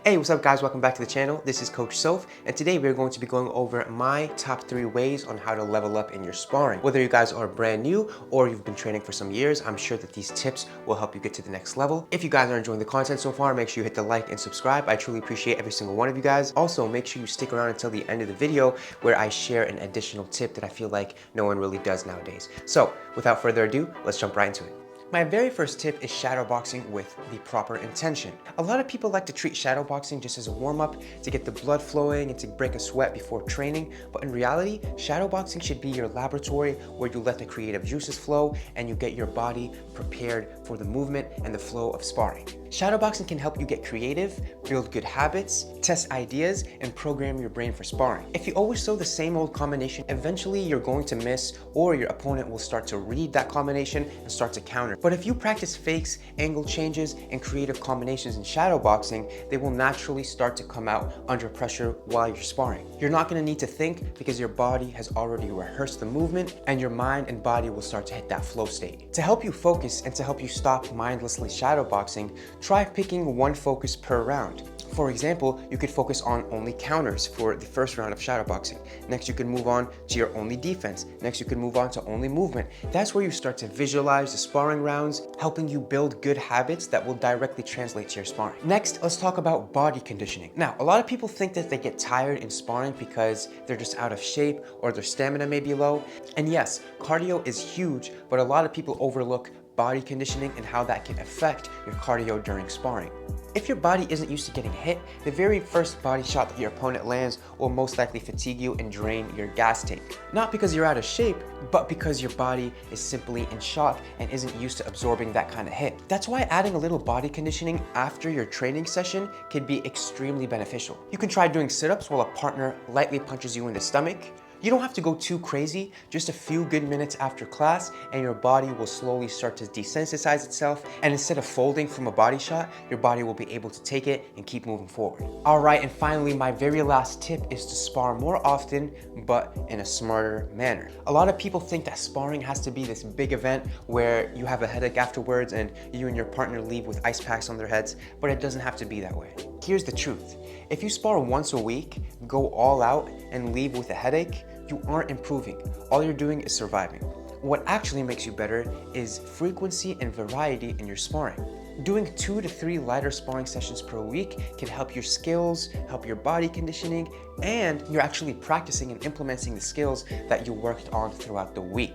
Hey, what's up guys? Welcome back to the channel. This is Coach Soph, and today we're going to be going over my top 3 ways on how to level up in your sparring. Whether you guys are brand new or you've been training for some years, I'm sure that these tips will help you get to the next level. If you guys are enjoying the content so far, make sure you hit the like and subscribe. I truly appreciate every single one of you guys. Also, make sure you stick around until the end of the video where I share an additional tip that I feel like no one really does nowadays. So, without further ado, let's jump right into it. My very first tip is shadowboxing with the proper intention. A lot of people like to treat shadowboxing just as a warm-up to get the blood flowing and to break a sweat before training, but in reality, shadowboxing should be your laboratory where you let the creative juices flow and you get your body prepared for the movement and the flow of sparring. Shadowboxing can help you get creative, build good habits, test ideas, and program your brain for sparring. If you always throw the same old combination, eventually you're going to miss, or your opponent will start to read that combination and start to counter. But if you practice fakes, angle changes, and creative combinations in shadowboxing, they will naturally start to come out under pressure while you're sparring. You're not going to need to think because your body has already rehearsed the movement, and your mind and body will start to hit that flow state. To help you focus and to help you stop mindlessly shadowboxing, try picking one focus per round. For example, you could focus on only counters for the first round of shadowboxing. Next, you can move on to your only defense. Next, you can move on to only movement. That's where you start to visualize the sparring rounds, helping you build good habits that will directly translate to your sparring. Next, let's talk about body conditioning. Now, a lot of people think that they get tired in sparring because they're just out of shape or their stamina may be low. And yes, cardio is huge, but a lot of people overlook body conditioning and how that can affect your cardio during sparring. If your body isn't used to getting hit, the very first body shot that your opponent lands will most likely fatigue you and drain your gas tank. Not because you're out of shape, but because your body is simply in shock and isn't used to absorbing that kind of hit. That's why adding a little body conditioning after your training session can be extremely beneficial. You can try doing sit-ups while a partner lightly punches you in the stomach. You don't have to go too crazy, just a few good minutes after class and your body will slowly start to desensitize itself, and instead of folding from a body shot, your body will be able to take it and keep moving forward. All right, and finally, my very last tip is to spar more often, but in a smarter manner. A lot of people think that sparring has to be this big event where you have a headache afterwards and you and your partner leave with ice packs on their heads, but it doesn't have to be that way. Here's the truth. If you spar once a week, go all out, and leave with a headache, you aren't improving. All you're doing is surviving. What actually makes you better is frequency and variety in your sparring. Doing 2 to 3 lighter sparring sessions per week can help your skills, help your body conditioning, and you're actually practicing and implementing the skills that you worked on throughout the week.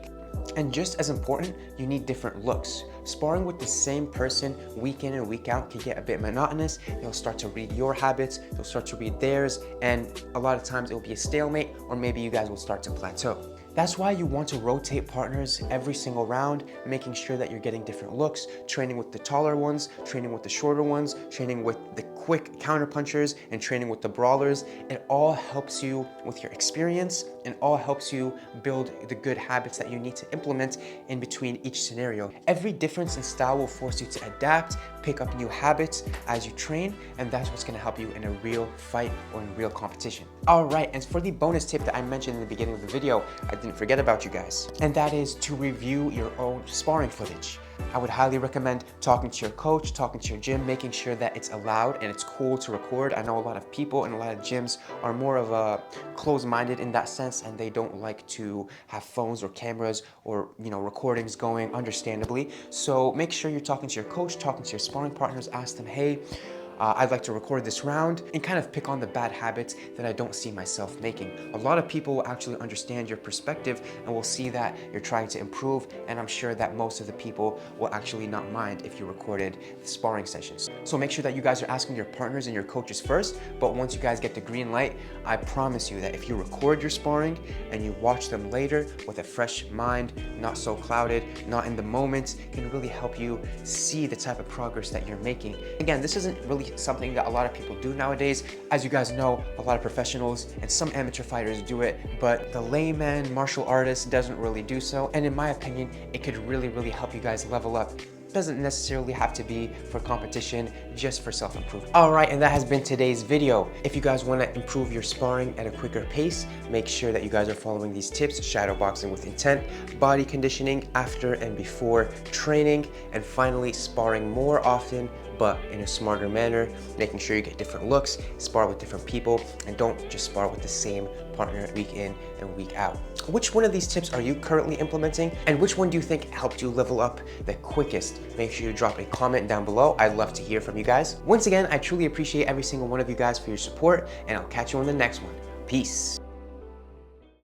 And just as important, you need different looks. Sparring with the same person week in and week out can get a bit monotonous. They'll start to read your habits, you'll start to read theirs, and a lot of times it will be a stalemate, or maybe you guys will start to plateau. That's why you want to rotate partners every single round, making sure that you're getting different looks, training with the taller ones, training with the shorter ones, training with the quick counter punchers, and training with the brawlers. It all helps you with your experience and all helps you build the good habits that you need to implement in between each scenario. Every difference in style will force you to adapt, pick up new habits as you train, and that's what's gonna help you in a real fight or in real competition. All right, and for the bonus tip that I mentioned in the beginning of the video, I didn't forget about you guys, and that is to review your own sparring footage. I would highly recommend talking to your coach, talking to your gym, making sure that it's allowed and it's cool to record. I know a lot of people and a lot of gyms are more of a closed-minded in that sense, and they don't like to have phones or cameras or recordings going, understandably. So make sure you're talking to your coach, talking to your sparring partners, ask them, hey, I'd like to record this round, and kind of pick on the bad habits that I don't see myself making. A lot of people will actually understand your perspective and will see that you're trying to improve, and I'm sure that most of the people will actually not mind if you recorded the sparring sessions. So make sure that you guys are asking your partners and your coaches first, but once you guys get the green light, I promise you that if you record your sparring and you watch them later with a fresh mind, not so clouded, not in the moment, it can really help you see the type of progress that you're making. Again, this isn't really something that a lot of people do nowadays. As you guys know, a lot of professionals and some amateur fighters do it, but the layman martial artist doesn't really do so. And in my opinion, it could really help you guys level up Doesn't necessarily have to be for competition, just for self-improvement. All right, and that has been today's video. If you guys want to improve your sparring at a quicker pace, make sure that you guys are following these tips: shadow boxing with intent, body conditioning after and before training, and finally sparring more often but in a smarter manner, making sure you get different looks, spar with different people, and don't just spar with the same partner week in and week out. Which one of these tips are you currently implementing, and which one do you think helped you level up the quickest? Make sure you drop a comment down below. I'd love to hear from you guys. Once again, I truly appreciate every single one of you guys for your support, and I'll catch you on the next one. Peace.